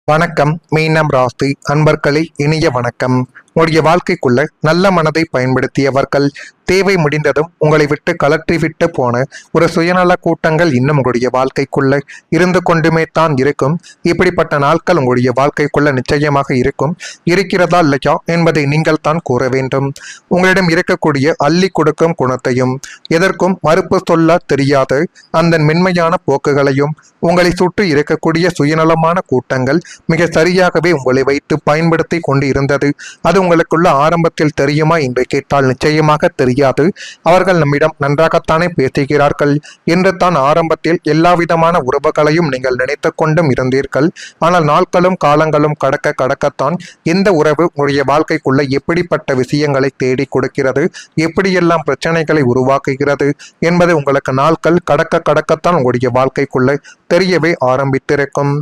வணக்கம். மீனம் ராசி அன்பர்களே, இனிய வணக்கம். உங்களுடைய வாழ்க்கைக்குள்ள நல்ல மனதை பயன்படுத்தியவர்கள் தேவை முடிந்ததும் உங்களை விட்டு கலற்றிவிட்டு போன ஒரு சுயநல கூட்டங்கள் இன்னும் உங்களுடைய வாழ்க்கைக்குள்ள இருந்து கொண்டுமே தான் இருக்கும். இப்படிப்பட்ட நாட்கள் உங்களுடைய வாழ்க்கைக்குள்ள நிச்சயமாக இருக்கிறதா இல்லையா என்பதை நீங்கள் தான் கூற வேண்டும். உங்களிடம் இருக்கக்கூடிய அள்ளி கொடுக்கும் குணத்தையும் எதற்கும் மறுப்பு சொல்ல தெரியாத அந்த மென்மையான போக்குகளையும் உங்களை சுற்றி இருக்கக்கூடிய சுயநலமான கூட்டங்கள் மிக சரியாகவே உங்களை வைத்து பயன்படுத்தி கொண்டு இருந்தது. அது உங்களுக்குள்ள ஆரம்பத்தில் தெரியுமா என்று கேட்டால் நிச்சயமாக தெரியாது. அவர்கள் நம்மிடம் நன்றாகத்தானே பேசுகிறார்கள் என்று தான் ஆரம்பத்தில் எல்லா விதமான உறவுகளையும் நீங்கள் நினைத்து கொண்டும் இருந்தீர்கள். ஆனால் நாட்களும் காலங்களும் கடக்கத்தான் இந்த உறவு உங்களுடைய வாழ்க்கைக்குள்ள எப்படிப்பட்ட விஷயங்களை தேடி கொடுக்கிறது, எப்படியெல்லாம் பிரச்சனைகளை உருவாக்குகிறது என்பது உங்களுக்கு நாட்கள் கடக்கத்தான் உங்களுடைய வாழ்க்கைக்குள்ள தெரியவே ஆரம்பித்திருக்கும்.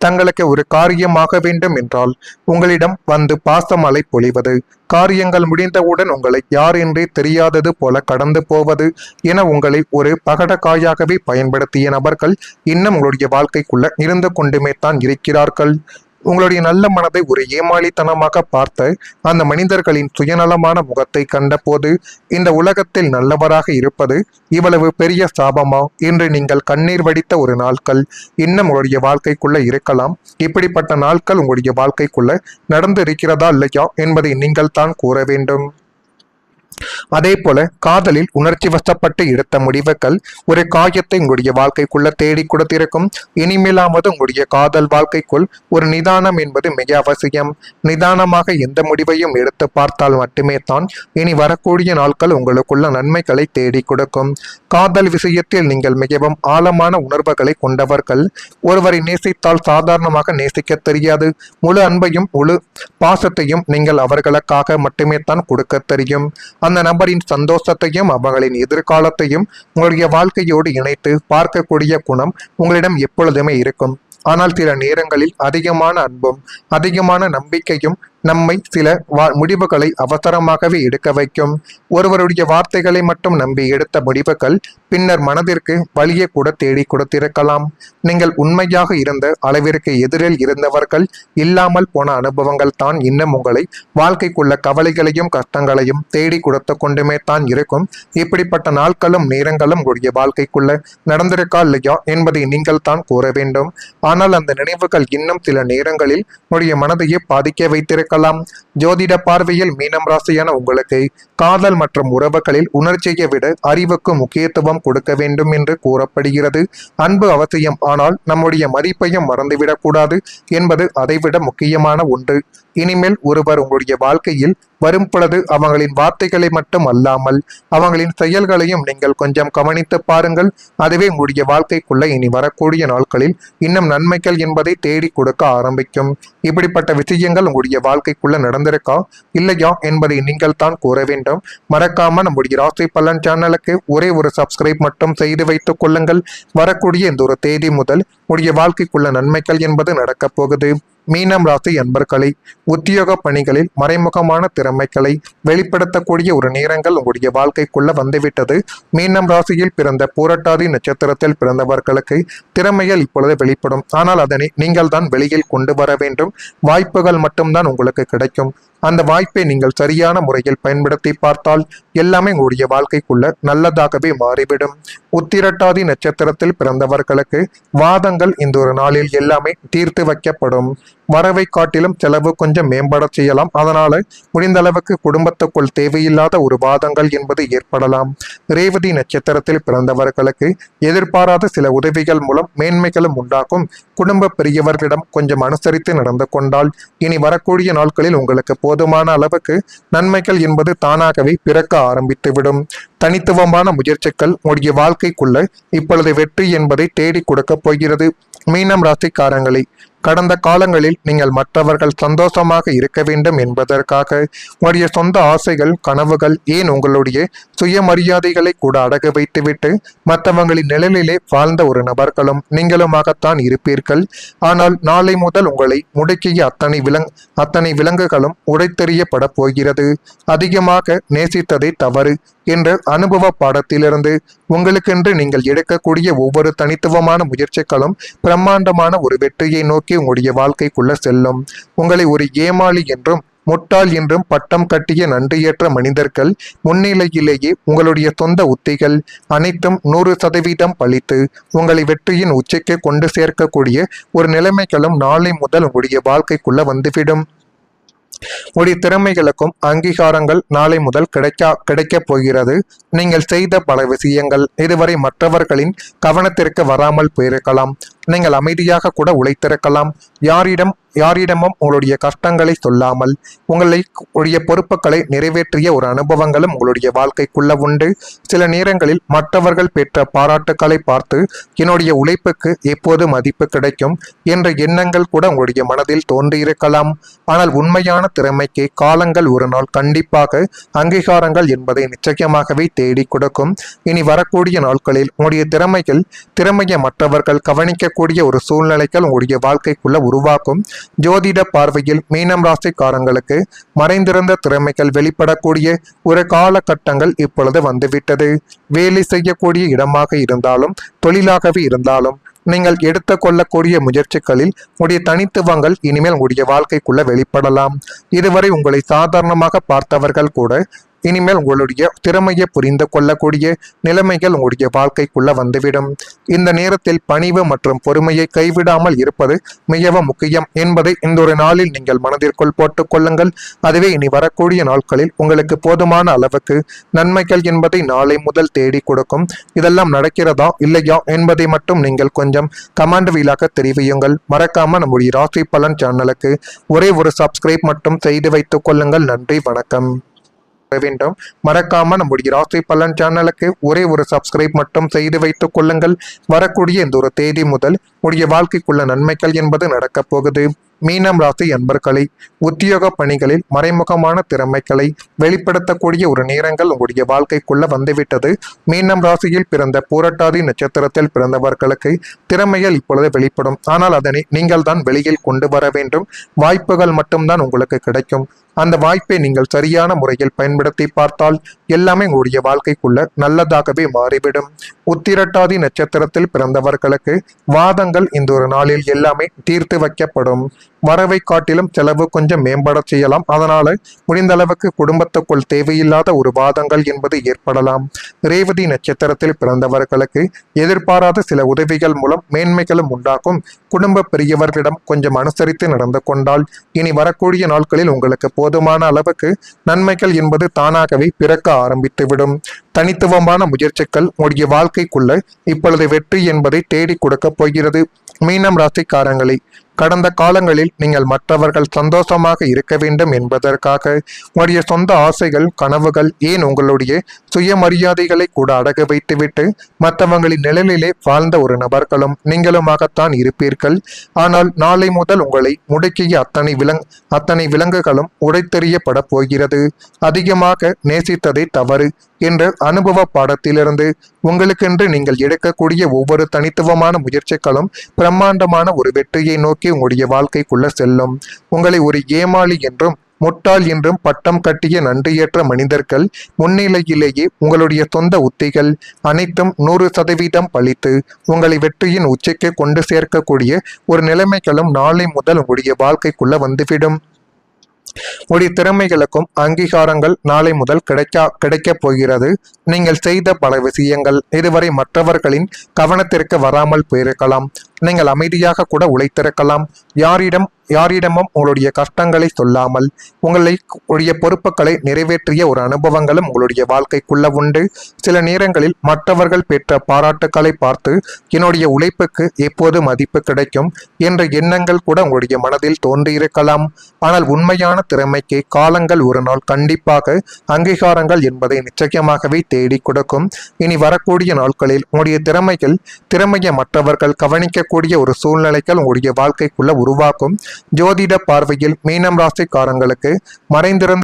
தங்களுக்கு ஒரு காரியமாக வேண்டும் என்றால் உங்களிடம் வந்து பாசமலை பொழிவது, காரியங்கள் முடிந்தவுடன் உங்களை யார் என்றே தெரியாதது போல கடந்து போவது என உங்களை ஒரு பகடக்காயாகவே பயன்படுத்திய நபர்கள் இன்னும் உங்களுடைய வாழ்க்கைக்குள்ள இருந்து கொண்டுமே தான் இருக்கிறார்கள். உங்களுடைய நல்ல மனதை ஒரு ஏமாளித்தனமாக பார்த்த அந்த மனிதர்களின் சுயநலமான முகத்தை கண்டபோது இந்த உலகத்தில் நல்லவராக இருப்பது இவ்வளவு பெரிய சாபமா என்று நீங்கள் கண்ணீர் வடித்த ஒரு நாட்கள் இன்னும் உங்களுடைய வாழ்க்கைக்குள்ள இருக்கலாம். இப்படிப்பட்ட நாட்கள் உங்களுடைய வாழ்க்கைக்குள்ள நடந்து இருக்கிறதா இல்லையா என்பதை நீங்கள் தான் கூற வேண்டும். அதே போல காதலில் உணர்ச்சி வசப்பட்டு எடுத்த முடிவுகள் ஒரு காயத்தை உங்களுடைய வாழ்க்கைக்குள்ள தேடி கொடுத்திருக்கும். இனிமேலாவது உங்களுடைய காதல் வாழ்க்கைக்குள் ஒரு நிதானம் என்பது மிக அவசியம். நிதானமாக எந்த முடிவையும் எடுத்து பார்த்தால் மட்டுமே தான் இனி வரக்கூடிய நாட்கள் உங்களுக்குள்ள நன்மைகளை தேடி கொடுக்கும். காதல் விஷயத்தில் நீங்கள் மிகவும் ஆழமான உணர்வுகளை கொண்டவர்கள். ஒருவரை நேசித்தால் சாதாரணமாக நேசிக்க தெரியாது. முழு அன்பையும் முழு பாசத்தையும் நீங்கள் அவர்களுக்காக மட்டுமே தான் கொடுக்க தெரியும். அந்த நபரின் சந்தோஷத்தையும் அவர்களின் எதிர்காலத்தையும் உங்களுடைய வாழ்க்கையோடு இணைத்து பார்க்கக்கூடிய குணம் உங்களிடம் எப்பொழுதுமே இருக்கும். ஆனால் சில நேரங்களில் அதிகமான அன்பும் அதிகமான நம்பிக்கையும் நம்மை சில முடிவுகளை அவசரமாகவே எடுக்க வைக்கும். ஒருவருடைய வார்த்தைகளை மட்டும் நம்பி எடுத்த முடிவுகள் பின்னர் மனதிற்கு வழியை கூட தேடி கொடுத்திருக்கலாம். நீங்கள் உண்மையாக இருந்த அளவிற்கு எதிரில் இருந்தவர்கள் இல்லாமல் போன அனுபவங்கள் தான் இன்னும் உங்களை வாழ்க்கைக்குள்ள கவலைகளையும் கஷ்டங்களையும் தேடி கொடுத்து கொண்டுமே தான் இருக்கும். இப்படிப்பட்ட நாட்களும் நேரங்களும் உங்களுடைய வாழ்க்கைக்குள்ள நடந்திருக்கா இல்லையா என்பதை நீங்கள் தான் கூற வேண்டும். ஆனால் அந்த நினைவுகள் இன்னும் சில நேரங்களில் உங்களுடைய மனதையே பாதிக்க வைத்திருக்க. ஜோதிட பார்வையில் மீனம் ராசியான உங்களுக்கு காதல் மற்றும் உறவுகளில் உணர்ச்சியை விட அறிவுக்கு முக்கியத்துவம் கொடுக்க வேண்டும் என்று கூறப்படுகிறது. அன்பு அவசியம், ஆனால் நம்முடைய மதிப்பையும் மறந்துவிடக் கூடாது என்பது அதைவிட முக்கியமான ஒன்று. இனிமேல் ஒருவர் உங்களுடைய வாழ்க்கையில் வரும் பொழுது அவங்களின் வார்த்தைகளை மட்டும் அல்லாமல் அவங்களின் செயல்களையும் நீங்கள் கொஞ்சம் கவனித்து பாருங்கள். அதுவே உங்களுடைய வாழ்க்கைக்குள்ள இனி வரக்கூடிய நாட்களில் இன்னும் நன்மைகள் என்பதை தேடி கொடுக்க ஆரம்பிக்கும். இப்படிப்பட்ட விஷயங்கள் உங்களுடைய வாழ்க்கைக்குள்ள நடந்திருக்கா இல்லையா என்பதை நீங்கள் தான் கூற வேண்டும். மறக்காம நம்முடைய ராசி பலன் சேனலுக்கு ஒரே ஒரு சப்ஸ்கிரைப் மட்டும் செய்து வைத்துக் கொள்ளுங்கள். வரக்கூடிய இந்த ஒரு தேதி முதல் உங்களுடைய வாழ்க்கைக்குள்ள நன்மைகள் என்பது நடக்கப் போகுது. மீனம் ராசி அன்பர்களை உத்தியோக பணிகளில் மறைமுகமான திறமைகளை வெளிப்படுத்தக்கூடிய ஒரு நேரங்கள் உங்களுடைய வாழ்க்கைக்குள்ள வந்துவிட்டது. மீனம் ராசியில் பிறந்த பூரட்டாதி நட்சத்திரத்தில் பிறந்தவர்களுக்கு திறமைகள் இப்பொழுது வெளிப்படும். ஆனால் அதனை நீங்கள் தான் வெளியில் கொண்டு வர வேண்டும். வாய்ப்புகள் மட்டும்தான் உங்களுக்கு கிடைக்கும். அந்த வாய்ப்பை நீங்கள் சரியான முறையில் பயன்படுத்தி பார்த்தால் எல்லாமே உங்களுடைய வாழ்க்கைக்குள்ள நல்லதாகவே மாறிவிடும். உத்திரட்டாதி நட்சத்திரத்தில் பிறந்தவர்களுக்கு வாதங்கள் இந்த ஒரு நாளில் எல்லாமே தீர்த்து வைக்கப்படும். வரவை காட்டிலும் செலவு கொஞ்சம் மேம்பட செய்யலாம். அதனால முடிந்த அளவுக்கு குடும்பத்துக்குள் தேவையில்லாத ஒரு வாதங்கள் என்பது ஏற்படலாம். ரேவதி நட்சத்திரத்தில் பிறந்தவர்களுக்கு எதிர்பாராத சில உதவிகள் மூலம் மேன்மைகளும் உண்டாகும். குடும்ப பெரியவர்களிடம் கொஞ்சம் அனுசரித்து நடந்து கொண்டால் இனி வரக்கூடிய நாட்களில் உங்களுக்கு போதுமான அளவுக்கு நன்மைகள் என்பது தானாகவே பிறக்க ஆரம்பித்துவிடும். தனித்துவமான முயற்சிகள் உங்களுடைய வாழ்க்கைக்குள்ள இப்பொழுது வெற்றி என்பதை தேடி கொடுக்க போகிறது. மீனம் ராசிக்காரங்களை கடந்த காலங்களில் நீங்கள் மற்றவர்கள் சந்தோஷமாக இருக்க வேண்டும் என்பதற்காக உங்களுடைய சொந்த ஆசைகள் கனவுகள் ஏன் உங்களுடைய சுயமரியாதைகளை கூட அடகு வைத்துவிட்டு மற்றவங்களின் நிழலிலே வாழ்ந்த ஒரு நபர்களும் நீங்களுமாகத்தான் இருப்பீர்கள். ஆனால் நாளை முதல் உங்களை முடக்கிய அத்தனை விலங்குகளும் உடைத்தெறியப்பட போகிறது. அதிகமாக நேசித்ததை தவறு, என்ற அனுபவ பாடத்திலிருந்து உங்களுக்கென்று நீங்கள் எடுக்கக்கூடிய ஒவ்வொரு தனித்துவமான முயற்சிகளும் பிரம்மாண்டமான ஒரு வெற்றியை நோக்கி உங்களுடைய வாழ்க்கைக்குள்ள செல்லும். உங்களை ஒரு ஏமாளி என்றும் முட்டாள் என்றும் பட்டம் கட்டிய நன்றியற்ற மனிதர்கள் முன்னிலையிலேயே உங்களுடைய சொந்த உத்திகள் அனைத்தும் 100% பலித்து உங்களை வெற்றியின் உச்சிக்கு கொண்டு சேர்க்கக்கூடிய ஒரு நிலைமைகளும் நாளை முதல் உங்களுடைய வாழ்க்கைக்குள்ள வந்துவிடும். உடைய திறமைகளுக்கும் அங்கீகாரங்கள் நாளை முதல் கிடைக்கப் போகிறது. நீங்கள் செய்த பல விஷயங்கள் இதுவரை மற்றவர்களின் கவனத்திற்கு வராமல் போயிருக்கலாம். நீங்கள் அமைதியாக கூட உழைத்திருக்கலாம். யாரிடமும் உங்களுடைய கஷ்டங்களை சொல்லாமல் உங்களுடைய பொறுப்புகளை நிறைவேற்றிய ஒரு அனுபவங்களும் உங்களுடைய வாழ்க்கைக்குள்ள உண்டு. சில நேரங்களில் மற்றவர்கள் பெற்ற பாராட்டுக்களை பார்த்து என்னுடைய உழைப்புக்கு எப்போது மதிப்பு கிடைக்கும் என்ற எண்ணங்கள் கூட உங்களுடைய மனதில் தோன்றியிருக்கலாம். ஆனால் உண்மையான திறமைக்கு காலங்கள் ஒரு நாள் கண்டிப்பாக அங்கீகாரங்கள் என்பதை நிச்சயமாகவே தேடி கொடுக்கும். இனி வரக்கூடிய நாட்களில் உங்களுடைய திறமையை மற்றவர்கள் கவனிக்கக்கூடிய ஒரு சூழ்நிலைகள் உங்களுடைய வாழ்க்கைக்குள்ள உருவாக்கும். ஜோதிட பார்வையில் மீனம் ராசிக்காரங்களுக்கு மறைந்திருந்த திறமைகள் வெளிப்படக்கூடிய ஒரு காலகட்டங்கள் இப்பொழுது வந்துவிட்டது. வேலை செய்யக்கூடிய இடமாக இருந்தாலும் தொழிலாகவே இருந்தாலும் நீங்கள் எடுத்துக்கொள்ளக்கூடிய முயற்சிகளில் உடைய தனித்துவங்கள் இனிமேல் உங்களுடைய வாழ்க்கைக்குள்ள வெளிப்படலாம். இதுவரை உங்களை சாதாரணமாக பார்த்தவர்கள் கூட இனிமேல் உங்களுடைய திறமையை புரிந்து கொள்ளக்கூடிய நிலைமைகள் உங்களுடைய வாழ்க்கைக்குள்ள வந்துவிடும். இந்த நேரத்தில் பணிவு மற்றும் பொறுமையை கைவிடாமல் இருப்பது மிகவும் முக்கியம் என்பதை இந்த ஒரு நாளில் நீங்கள் மனதிற்குள் போட்டுக் கொள்ளுங்கள். அதுவே இனி வரக்கூடிய நாட்களில் உங்களுக்கு போதுமான அளவுக்கு நன்மைகள் என்பதை நாளை முதல் தேடி கொடுக்கும். இதெல்லாம் நடக்கிறதா இல்லையா என்பதை மட்டும் நீங்கள் கொஞ்சம் கமெண்ட் வீலாக தெரிவியுங்கள். மறக்காம நம்முடைய ராசி பலன் சேனலுக்கு ஒரே ஒரு சப்ஸ்கிரைப் மட்டும் செய்து வைத்துக் கொள்ளுங்கள். நன்றி, வணக்கம். வேண்டும் மறக்காம நம்முடைய ராசி பலன் சேனலுக்கு ஒரே ஒரு சப்ஸ்கிரைப் மட்டும் செய்து வைத்துக் கொள்ளுங்கள். வரக்கூடிய இந்த ஒரு தேதி முதல் உடைய வாழ்க்கைக்குள்ள நன்மைகள் என்பது நடக்கப் போகுது. மீனம் ராசி அன்பர்களை உத்தியோக பணிகளில் மறைமுகமான திறமைகளை வெளிப்படுத்தக்கூடிய ஒரு நேரங்கள் உங்களுடைய வாழ்க்கைக்குள்ள வந்துவிட்டது. மீனம் ராசியில் பிறந்த பூரட்டாதி நட்சத்திரத்தில் பிறந்தவர்களுக்கு திறமைகள் இப்பொழுது வெளிப்படும். ஆனால் அதனை நீங்கள் தான் வெளியில் கொண்டு வர வேண்டும். வாய்ப்புகள் மட்டும்தான் உங்களுக்கு கிடைக்கும். அந்த வாய்ப்பை நீங்கள் சரியான முறையில் பயன்படுத்தி பார்த்தால் எல்லாமே உங்களுடைய வாழ்க்கைக்குள்ள நல்லதாகவே மாறிவிடும். உத்திரட்டாதி நட்சத்திரத்தில் பிறந்தவர்களுக்கு வாதங்கள் இந்த ஒரு நாளில் எல்லாமே தீர்த்து வைக்கப்படும். வரவை காட்டிலும் செலவு கொஞ்சம் மேம்பட செய்யலாம். அதனால முடிந்த அளவுக்கு குடும்பத்துக்குள் தேவையில்லாத ஒரு வாதங்கள் என்பது ஏற்படலாம். ரேவதி நட்சத்திரத்தில் பிறந்தவர்களுக்கு எதிர்பாராத சில உதவிகள் மூலம் மேன்மைகளும் உண்டாகும். குடும்ப பெரியவர்களிடம் கொஞ்சம் அனுசரித்து நடந்து கொண்டால் இனி வரக்கூடிய நாட்களில் உங்களுக்கு போதுமான அளவுக்கு நன்மைகள் என்பது தானாகவே பிறக்க ஆரம்பித்துவிடும். தனித்துவமான முயற்சிகள் உங்களுடைய வாழ்க்கைக்குள்ள இப்பொழுது வெற்றி என்பதை தேடி கொடுக்க போகிறது. மீனம் ராசிக்காரங்களை கடந்த காலங்களில் நீங்கள் மற்றவர்கள் சந்தோஷமாக இருக்க வேண்டும் என்பதற்காக உங்களுடைய சொந்த ஆசைகள் கனவுகள் ஏன் உங்களுடைய சுயமரியாதைகளை கூட அடகு வைத்துவிட்டு மற்றவங்களின் நிழலிலே வாழ்ந்த ஒரு நபர்களும் நீங்களுமாகத்தான் இருப்பீர்கள். ஆனால் நாளை முதல் உங்களை முடக்கிய அத்தனை விலங்குகளும் உடைத்தெறியப்பட போகிறது. அதிகமாக நேசித்ததை தவறு என்ற அனுபவ பாடத்திலிருந்து உங்களுக்கென்று நீங்கள் எடுக்கக்கூடிய ஒவ்வொரு தனித்துவமான முயற்சிகளும் பிரம்மாண்டமான ஒரு வெற்றியை நோக்கி உங்களுடைய வாழ்க்கைக்குள்ள செல்லும். உங்களை ஒரு ஏமாளி என்றும் முட்டாள் என்றும் பட்டம் கட்டிய நன்றியற்ற மனிதர்கள் முன்னிலையிலேயே உங்களுடைய சொந்த உத்திகள் அனைத்தும் 100% பலித்து உங்களை வெற்றியின் உச்சிக்கு கொண்டு சேர்க்கக்கூடிய ஒரு நிலைமைகளும் நாளை முதல் உங்களுடைய வாழ்க்கைக்குள்ள வந்துவிடும். உடைய திறமைகளுக்கும் அங்கீகாரங்கள் நாளை முதல் கிடைக்கப் போகிறது. நீங்கள் செய்த பல விஷயங்கள் இதுவரை மற்றவர்களின் கவனத்திற்கு வராமல் போயிருக்கலாம். நீங்கள் அமைதியாக கூட உழைத்திருக்கலாம். யாரிடமும் உங்களுடைய கஷ்டங்களை சொல்லாமல் உங்களுடைய பொறுப்புகளை நிறைவேற்றிய ஒரு அனுபவங்களும் உங்களுடைய வாழ்க்கைக்குள்ள உண்டு. சில நேரங்களில் மற்றவர்கள் பெற்ற பாராட்டுக்களை பார்த்து என்னுடைய உழைப்புக்கு எப்போது மதிப்பு கிடைக்கும் என்ற எண்ணங்கள் கூட உங்களுடைய மனதில் தோன்றியிருக்கலாம். ஆனால் உண்மையான திறமைக்கு காலங்கள் ஒரு நாள் கண்டிப்பாக அங்கீகாரங்கள் என்பதை நிச்சயமாகவே தேடி கொடுக்கும். இனி வரக்கூடிய நாட்களில் உங்களுடைய திறமையை மற்றவர்கள் கவனிக்கக்கூடிய ஒரு சூழ்நிலைகள் உங்களுடைய வாழ்க்கைக்குள்ள உருவாக்கும். ஜோதிட பார்வையில் மீனம் ராசிக்காரங்களுக்கு மறைந்திருந்த